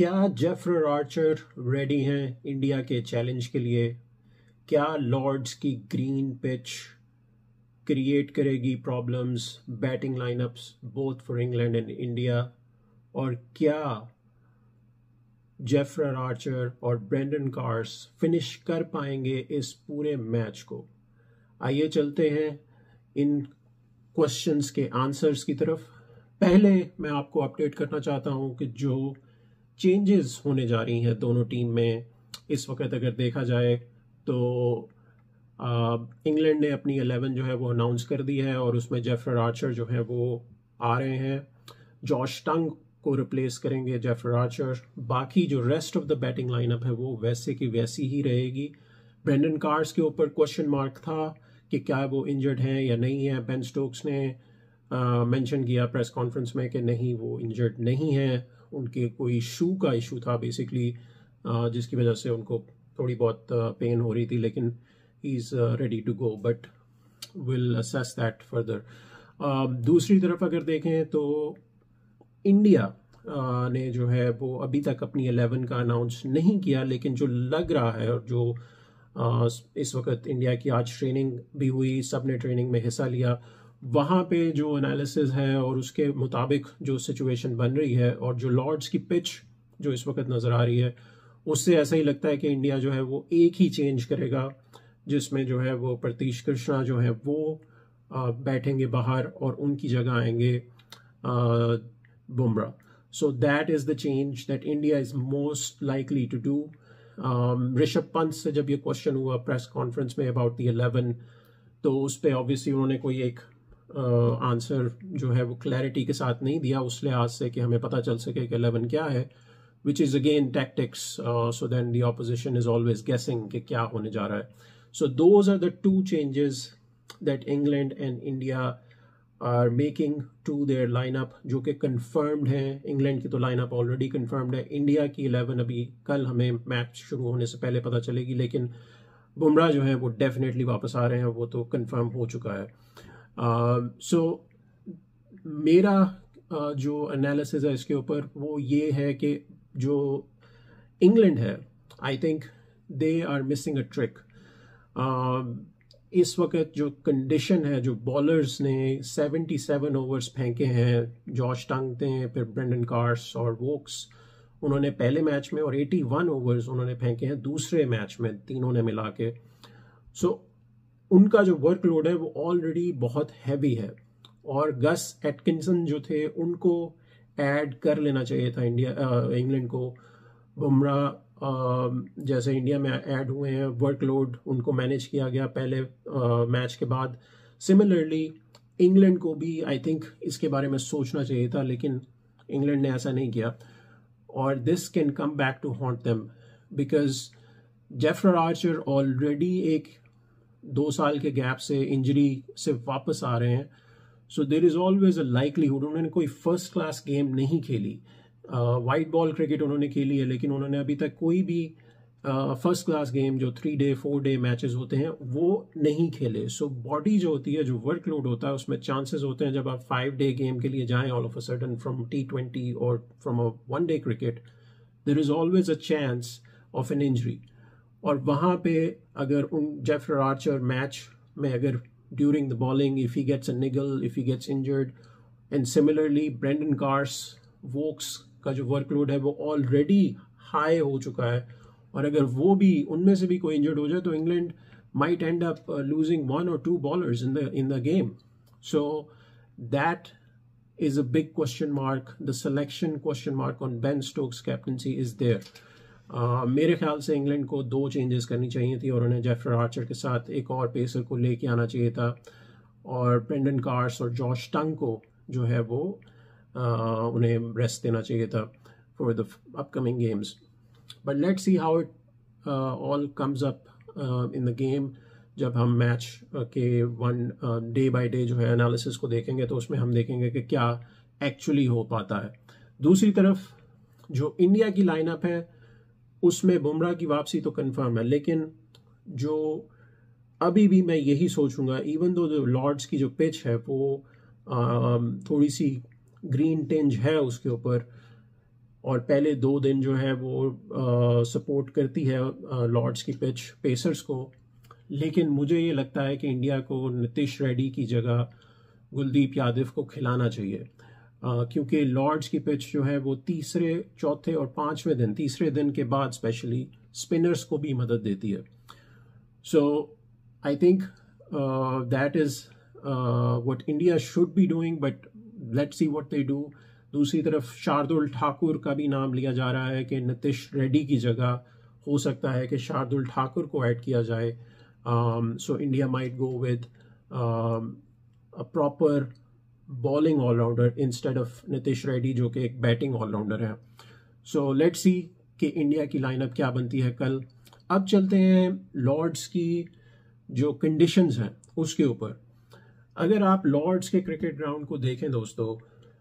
क्या जेफर Archer ready हैं India के चैलेंज के लिए? क्या लॉर्ड्स की ग्रीन पिच क्रिएट करेगी problems batting line-ups both for England and India? और क्या जेफर आर्चर और ब्रेंडन कार्स फिनिश कर पाएंगे इस पूरे मैच को? आइए चलते हैं इन क्वेश्चंस के आंसर्स की तरफ। पहले मैं आपको अपडेट करना चाहता हूं कि जो चेंजेस होने जा रही हैं दोनों टीम में इस वक्त अगर देखा जाए तो इंग्लैंड ने अपनी 11 जो है वो अनाउंस कर दी है और उसमें जेफर आर्चर जो है वो आ रहे हैं। जॉश टंग को रिप्लेस करेंगे जेफर आर्चर। बाकी जो rest of the batting lineup है वो वैसे की वैसी ही रहेगी। ब्रेंडन कार्स के ऊपर क्वेश्चन मार्क था कि क्या वो इंजर्ड हैं या नहीं है। बेन स्टोक्स ने मेंशन किया प्रेस कॉन्फ्रेंस में कि नहीं, वो इंजर्ड नहीं है, उनके कोई शू का इशू था बेसिकली, जिसकी वजह से उनको थोड़ी बहुत पेन हो रही थी, लेकिन he is ready to go, but will assess that further. दूसरी तरफ अगर देखें तो इंडिया ने जो है वो अभी तक अपनी 11 का अनाउंस नहीं किया, लेकिन जो लग रहा है और जो इस वक्त इंडिया की आज ट्रेनिंग भी हुई, सब ने ट्रेनिंग में हिस्सा लिया, वहाँ पे जो एनालिसिस है और उसके मुताबिक जो सिचुएशन बन रही है और जो लॉर्ड्स की पिच जो इस वक्त नज़र आ रही है, उससे ऐसा ही लगता है कि इंडिया जो है वो एक ही चेंज करेगा, जिसमें जो है वो प्रतीश कृष्णा जो है वो बैठेंगे बाहर और उनकी जगह आएंगे Bumrah. So that is the change that India is most likely to do. Rishabh Pant से जब ये क्वेश्चन हुआ प्रेस कॉन्फ्रेंस में अबाउट द 11, तो उस पर ऑब्वियसली उन्होंने कोई एक आंसर जो है वो क्लैरिटी के साथ नहीं दिया, उस लिहाज से कि हमें पता चल सके कि 11 क्या है, which is again tactics, so then the opposition is always guessing कि क्या होने जा रहा है। So those are the two changes that England and India are making to their lineup, जो कि कंफर्म्ड हैं। इंग्लैंड की तो लाइनअप ऑलरेडी कंफर्म्ड है, इंडिया की 11 अभी कल हमें मैच शुरू होने से पहले पता चलेगी, लेकिन बुमराह जो है वो डेफिनेटली वापस आ रहे हैं, वो तो कंफर्म हो चुका है। सो मेरा जो एनालिसिस है इसके ऊपर वो ये है कि जो इंग्लैंड है, I think they are missing a trick. इस वक्त जो कंडीशन है, जो बॉलर्स ने 77 ओवर्स फेंके हैं, जॉश टंग ने, फिर ब्रेंडन कार्स और वोक्स, उन्होंने पहले मैच में, और 81 ओवर्स उन्होंने फेंके हैं दूसरे मैच में, तीनों ने मिला के। सो उनका जो वर्कलोड है वो ऑलरेडी बहुत हैवी है, और गस एटकिंसन जो थे उनको ऐड कर लेना चाहिए था इंग्लैंड को। बुमराह जैसे इंडिया में ऐड हुए हैं, वर्कलोड उनको मैनेज किया गया पहले मैच के बाद। सिमिलरली इंग्लैंड को भी आई थिंक इसके बारे में सोचना चाहिए था, लेकिन इंग्लैंड ने ऐसा नहीं किया, और this can come back to haunt them because Jofra Archer already एक 2 साल के गैप से इंजरी से वापस आ रहे हैं। So there is always a likelihood, उन्होंने कोई फर्स्ट क्लास गेम नहीं खेली, वाइट बॉल क्रिकेट उन्होंने खेली है, लेकिन उन्होंने अभी तक कोई भी फर्स्ट क्लास गेम जो 3 डे 4 डे मैचेस होते हैं वो नहीं खेले। सो बॉडी जो होती है, जो वर्कलोड होता है, उसमें चांसेस होते हैं जब आप 5 डे गेम के लिए जाएं all of a sudden from T20 और from a 1 day cricket, there is always a chance of an injury. और वहाँ पे अगर उन जेफर आर्चर मैच में अगर during the bowling if he gets a niggle, if he gets injured, and similarly Brydon Carse, Woakes का जो workload है वो ऑलरेडी हाई हो चुका है, और अगर वो भी उनमें से भी कोई इंजर्ड हो जाए तो England might and up losing 1 or 2 bowlers in the game. So that is a big question mark. The selection question mark on Ben Stokes' captaincy is there. मेरे ख्याल से इंग्लैंड को 2 चेंजेस करनी चाहिए थी, और उन्हें जेफर आर्चर के साथ एक और पेसर को लेके आना चाहिए था, और ब्रेंडन कार्स और जॉश टंग को जो है वो उन्हें रेस्ट देना चाहिए था for the upcoming games. But let's see how it all comes up in the game. जब हम मैच के डे बाय डे जो है एनालिसिस को देखेंगे तो उसमें हम देखेंगे कि क्या एक्चुअली हो पाता है। दूसरी तरफ जो इंडिया की लाइनअप है उसमें बुमराह की वापसी तो कंफर्म है, लेकिन जो अभी भी मैं यही सोचूंगा, इवन दो लॉर्ड्स की जो पिच है वो थोड़ी सी ग्रीन टिंज है उसके ऊपर, और पहले 2 दिन जो है वो सपोर्ट करती है लॉर्ड्स की पिच पेसर्स को। लेकिन मुझे ये लगता है कि इंडिया को नीतीश रेड्डी की जगह कुलदीप यादव को खिलाना चाहिए, क्योंकि लॉर्ड्स की पिच जो है वो तीसरे, चौथे और पांचवें दिन, तीसरे दिन के बाद स्पेशली स्पिनर्स को भी मदद देती है। So I think that is what India should be doing, but let's see what they do. दूसरी तरफ शार्दुल ठाकुर का भी नाम लिया जा रहा है कि नीतीश रेड्डी की जगह हो सकता है कि शार्दुल ठाकुर को ऐड किया जाए। So India might go with a proper bowling allrounder instead of Nitish Reddy जो कि एक बैटिंग ऑलराउंडर है। सो लेट्स सी कि इंडिया की लाइनअप क्या बनती है कल। अब चलते हैं लॉर्ड्स की जो कंडीशंस हैं उसके ऊपर। अगर आप लॉर्ड्स के क्रिकेट ग्राउंड को देखें दोस्तों,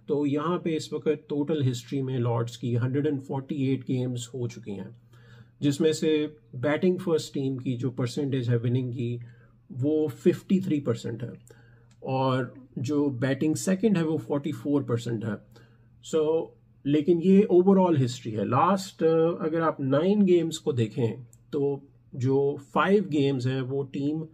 तो यहाँ पे इस वक्त टोटल हिस्ट्री में लॉर्ड्स की 148 गेम्स हो चुकी हैं, जिसमें से बैटिंग फर्स्ट टीम की जो परसेंटेज है विनिंग की वो 53% है, और जो बैटिंग सेकंड है वो 44% है। सो लेकिन ये ओवरऑल हिस्ट्री है। लास्ट अगर आप 9 गेम्स को देखें तो जो 5 गेम्स हैं वो टीम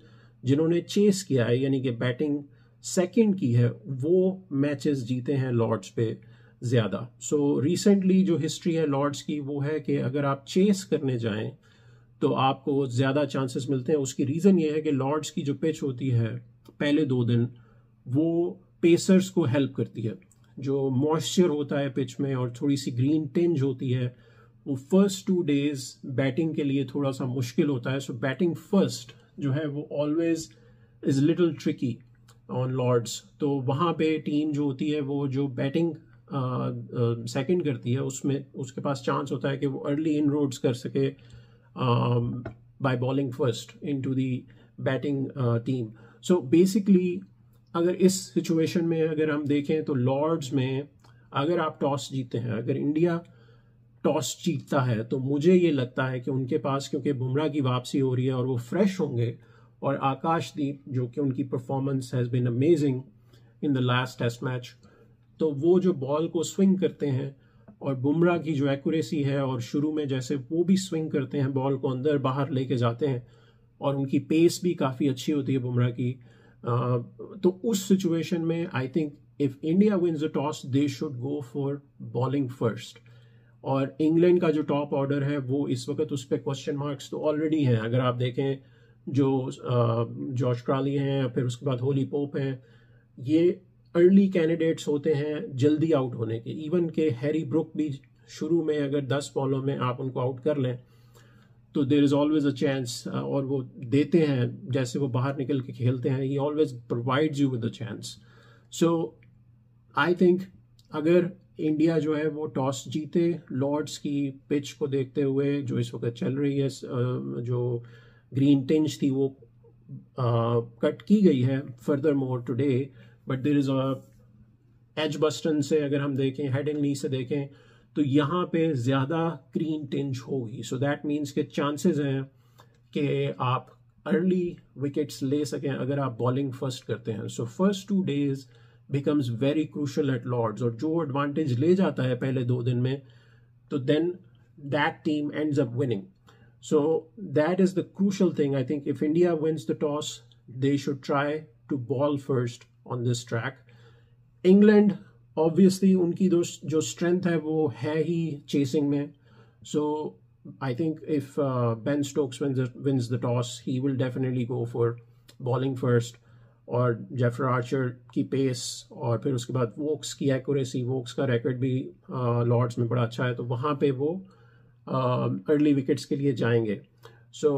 जिन्होंने चेस किया है, यानी कि बैटिंग सेकंड की है, वो मैचेस जीते हैं लॉर्ड्स पे ज़्यादा। सो रिसेंटली जो हिस्ट्री है लॉर्ड्स की वो है कि अगर आप चेस करने जाएं तो आपको ज़्यादा चांसेस मिलते हैं। उसकी रीज़न ये है कि लॉर्ड्स की जो पिच होती है पहले 2 दिन वो पेसर्स को हेल्प करती है। जो मॉइस्चर होता है पिच में और थोड़ी सी ग्रीन टिंज होती है, वो फर्स्ट 2 डेज बैटिंग के लिए थोड़ा सा मुश्किल होता है। सो बैटिंग फर्स्ट जो है वो always is little tricky on Lord's. तो वहाँ पे टीम जो होती है वो जो बैटिंग सेकंड करती है उसमें उसके पास चांस होता है कि वो अर्ली इनरोड्स कर सके by bowling first into the batting team. So basically अगर इस सिचुएशन में अगर हम देखें तो लॉर्ड्स में अगर आप टॉस जीतते हैं, अगर इंडिया टॉस जीतता है, तो मुझे ये लगता है कि उनके पास, क्योंकि बुमराह की वापसी हो रही है और वो फ्रेश होंगे, और आकाशदीप जो कि उनकी performance has been amazing in the last test match, तो वो जो बॉल को स्विंग करते हैं और बुमराह की जो एक्यूरेसी है, और शुरू में जैसे वो भी स्विंग करते हैं, बॉल को अंदर बाहर लेके जाते हैं, और उनकी पेस भी काफ़ी अच्छी होती है बुमराह की। तो उस सिचुएशन में I think if India wins the toss they should go for bowling first. और इंग्लैंड का जो टॉप ऑर्डर है वो इस वक्त उस पर क्वेश्चन मार्क्स तो ऑलरेडी हैं। अगर आप देखें जो जॉर्ज क्राली हैं, फिर उसके बाद होली पोप हैं, ये अर्ली कैंडिडेट्स होते हैं जल्दी आउट होने के। इवन के हैरी ब्रुक भी शुरू में अगर 10 बॉलों में आप उनको आउट कर लें तो there is always a chance, और वो देते हैं, जैसे वो बाहर निकल के खेलते हैं, ही always provides you with a chance. So I think अगर इंडिया जो है वो टॉस जीते, लॉर्ड्स की पिच को देखते हुए जो इस वक्त चल रही है, जो ग्रीन टिंज थी वो कट की गई है further more today, but there is a Edgbaston से अगर हम देखें, हेडिंगली से देखें, तो यहाँ पे ज़्यादा ग्रीन टिंज होगी। सो दैट मीन्स के चांसेस हैं कि आप अर्ली विकेट्स ले सकें अगर आप बॉलिंग फर्स्ट करते हैं। So first 2 days becomes very crucial at Lords, और जो एडवांटेज ले जाता है पहले 2 दिन में, तो then that team ends up winning. So that is the crucial thing. I think if India wins the toss, they should try to ball first on this track. England obviously उनकी जो strength है वो है ही chasing में. So I think if Ben Stokes wins the toss, he will definitely go for bowling first. और जेफर Archer की pace और फिर उसके बाद वोक्स की एक्यूरेसी, वोक्स का रिकॉर्ड भी लॉर्ड्स में बड़ा अच्छा है, तो वहाँ पे वो अर्ली विकेट्स के लिए जाएंगे। सो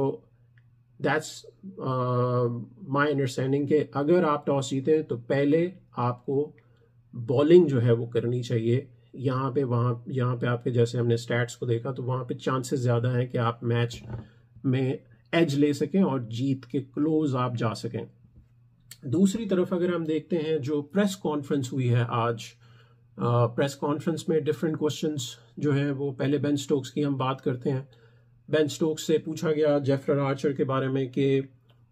दैट्स माय अंडरस्टैंडिंग कि अगर आप टॉस जीते तो पहले आपको बॉलिंग जो है वो करनी चाहिए। यहाँ पे आपके जैसे हमने स्टैट्स को देखा तो वहाँ पे चांसेस ज़्यादा हैं कि आप मैच में एज ले सकें और जीत के क्लोज आप जा सकें। दूसरी तरफ अगर हम देखते हैं जो प्रेस कॉन्फ्रेंस हुई है आज, प्रेस कॉन्फ्रेंस में डिफरेंट क्वेश्चंस जो है वो, पहले बेन स्टोक्स की हम बात करते हैं। बेन स्टोक्स से पूछा गया जेफर आर्चर के बारे में कि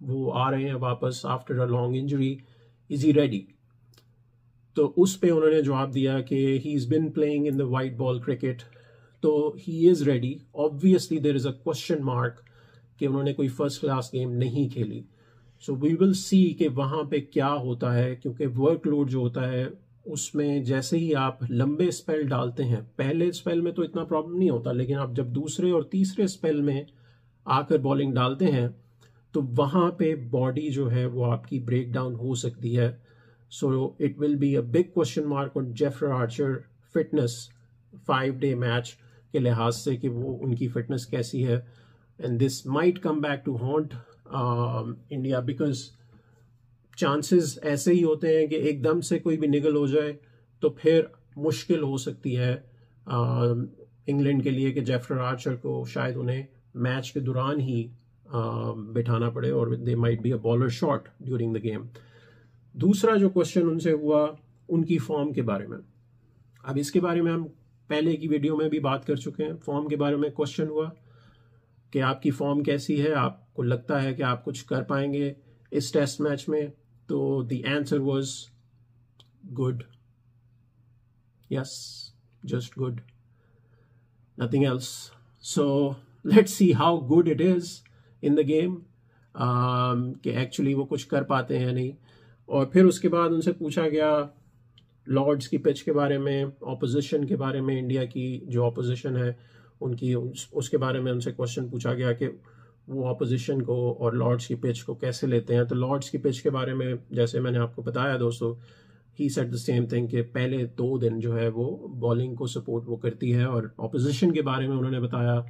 वो आ रहे हैं वापस after a long injury, is he ready? तो उस पे उन्होंने जवाब दिया कि he is been playing in the white ball cricket तो he is ready. Obviously there is a question mark कि उन्होंने कोई फर्स्ट क्लास गेम नहीं खेली. सो वी विल सी कि वहाँ पे क्या होता है, क्योंकि वर्कलोड जो होता है उसमें जैसे ही आप लंबे स्पेल डालते हैं, पहले स्पेल में तो इतना प्रॉब्लम नहीं होता, लेकिन आप जब दूसरे और तीसरे स्पेल में आकर बॉलिंग डालते हैं तो वहाँ पे बॉडी जो है वो आपकी ब्रेक डाउन हो सकती है. So it will be a big question mark on Jofra Archer fitness 5-day match के लिहाज से कि वो उनकी फिटनेस कैसी है. And this might come back to haunt India, because chances ऐसे ही होते हैं कि एकदम से कोई भी निगल हो जाए तो फिर मुश्किल हो सकती है इंग्लैंड के लिए कि जेफरे आर्चर को शायद उन्हें मैच के दौरान ही बिठाना पड़े और they might be a bowler shot during the game. दूसरा जो क्वेश्चन उनसे हुआ उनकी फॉर्म के बारे में. अब इसके बारे में हम पहले की वीडियो में भी बात कर चुके हैं. फॉर्म के बारे में क्वेश्चन हुआ कि आपकी फॉर्म कैसी है, आपको लगता है कि आप कुछ कर पाएंगे इस टेस्ट मैच में. तो the answer was good. Yes, just good, nothing else. So let's see how good it is in the game, कि एक्चुअली वो कुछ कर पाते हैं या नहीं. और फिर उसके बाद उनसे पूछा गया लॉर्ड्स की पिच के बारे में, ऑपोजिशन के बारे में, इंडिया की जो ऑपोजिशन है उनकी उसके बारे में उनसे क्वेश्चन पूछा गया कि वो ऑपोजिशन को और लॉर्ड्स की पिच को कैसे लेते हैं. तो लॉर्ड्स की पिच के बारे में जैसे मैंने आपको बताया दोस्तों, he said the same thing कि पहले 2 दिन जो है वो बॉलिंग को सपोर्ट वो करती है. और ऑपोजिशन के बारे में उन्होंने बताया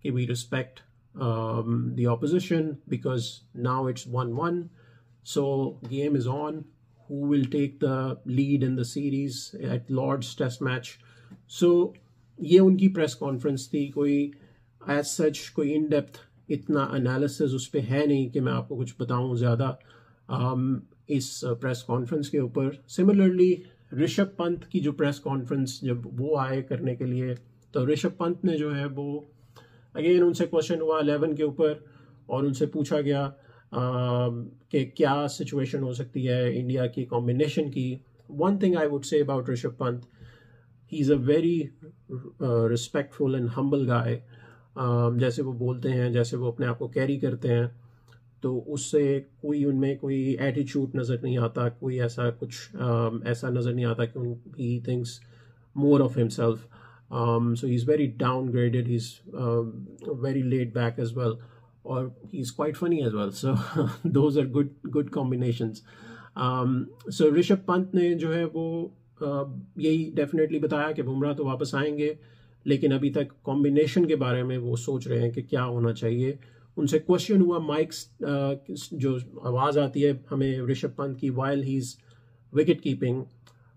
कि we respect the opposition because now it's 1-1, so game is on. Who will take the lead in the series at Lord's Test match? So ये उनकी प्रेस कॉन्फ्रेंस थी. कोई एज सच कोई इन डेप्थ इतना एनालिसिस उस पर है नहीं कि मैं आपको कुछ बताऊं ज़्यादा इस प्रेस कॉन्फ्रेंस के ऊपर. सिमिलरली ऋषभ पंत की जो प्रेस कॉन्फ्रेंस जब वो आए करने के लिए, तो ऋषभ पंत ने जो है वो अगेन उनसे क्वेश्चन हुआ 11 के ऊपर और उनसे पूछा गया कि क्या सिचुएशन हो सकती है इंडिया की कॉम्बिनेशन की. One thing I would say about Rishabh Pant, he is a very respectful and humble गाय. जैसे वो बोलते हैं, जैसे वो अपने आप को कैरी करते हैं, तो उससे कोई उनमें कोई एटीट्यूड नज़र नहीं आता, कोई ऐसा कुछ ऐसा नज़र नहीं आता कि he thinks more of himself. So he is very downgraded, he is very laid back as well. Or he's quite funny as well. So those are good combinations. So Rishabh Pant ने जो है वो यही डेफिनेटली बताया कि बुमराह तो वापस आएंगे, लेकिन अभी तक कॉम्बिनेशन के बारे में वो सोच रहे हैं कि क्या होना चाहिए. उनसे क्वेश्चन हुआ माइक्स जो आवाज़ आती है हमें ऋषभ पंत की while he is wicket keeping,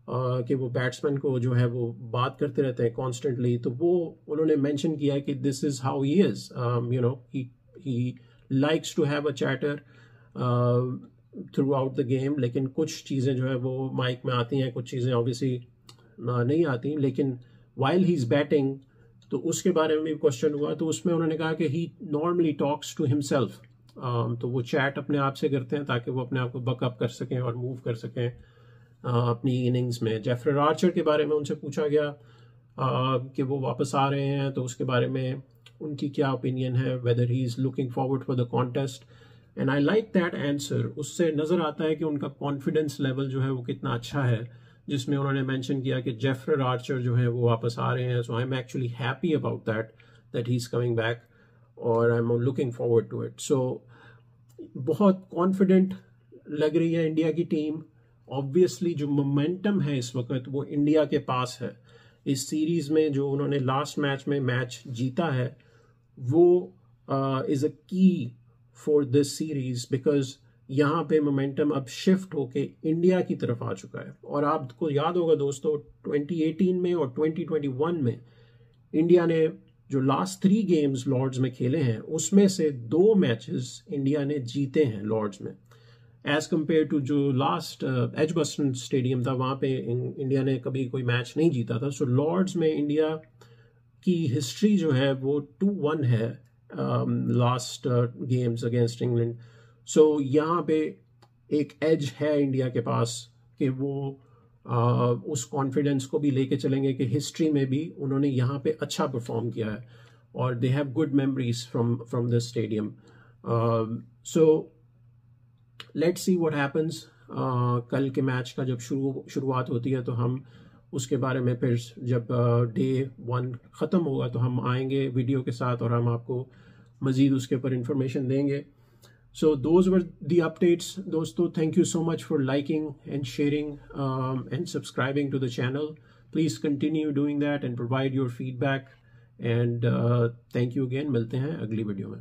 कि वो बैट्समैन को जो है वो बात करते रहते हैं कॉन्स्टेंटली. तो वो उन्होंने मेंशन किया कि this is how he is, you know, he likes to have a chatter throughout the game. लेकिन कुछ चीज़ें जो है वो माइक में आती हैं, कुछ चीज़ें ऑब्वियसली नहीं आती. लेकिन while he's batting तो उसके बारे में भी क्वेश्चन हुआ, तो उसमें उन्होंने कहा कि he normally talks to himself. तो वो चैट अपने आप से करते हैं ताकि वो अपने आप को बकअप कर सकें और मूव कर सकें अपनी इनिंग्स में. जेफरे आर्चर के बारे में उनसे पूछा गया कि वो वापस आ रहे हैं, तो उसके बारे में उनकी क्या ओपिनियन है, weather he is looking forward for the contest. And I like that answer. उससे नज़र आता है कि उनका कॉन्फिडेंस लेवल जो है वो कितना अच्छा है, जिसमें उन्होंने मेंशन किया कि जेफरे आर्चर जो है वो वापस आ रहे हैं. So I am actually happy about that he is coming back और I am looking forward to it. So बहुत कॉन्फिडेंट लग रही है इंडिया की टीम. ऑब्वियसली जो मोमेंटम है इस वक्त वो इंडिया के पास है. इस सीरीज़ में जो उन्होंने लास्ट मैच में मैच जीता है वो इज़ अ की फॉर दिस सीरीज, बिकॉज यहाँ पे मोमेंटम अब शिफ्ट होके इंडिया की तरफ आ चुका है. और आपको याद होगा दोस्तों 2018 में और 2021 में इंडिया ने जो लास्ट 3 गेम्स लॉर्ड्स में खेले हैं उसमें से 2 मैचेस इंडिया ने जीते हैं लॉर्ड्स में, एज कम्पेयर टू जो लास्ट एजबस्टन स्टेडियम था वहाँ पे इंडिया ने कभी कोई मैच नहीं जीता था. सो लॉर्ड्स में इंडिया की हिस्ट्री जो है वो 2-1 है लास्ट गेम्स अगेंस्ट इंग्लैंड. सो यहाँ पे एक एज है इंडिया के पास कि वो उस कॉन्फिडेंस को भी लेके चलेंगे कि हिस्ट्री में भी उन्होंने यहाँ पे अच्छा परफॉर्म किया है और they have good memories from the stadium. So let's see what happens. कल के मैच का जब शुरुआत होती है तो हम उसके बारे में फिर जब डे 1 ख़त्म होगा तो हम आएंगे वीडियो के साथ और हम आपको मज़ीद उसके ऊपर इंफॉर्मेशन देंगे. So those were the updates, dosto. Thank you so much for liking and sharing and subscribing to the channel. Please continue doing that and provide your feedback. And thank you again. मिलते हैं अगली video में.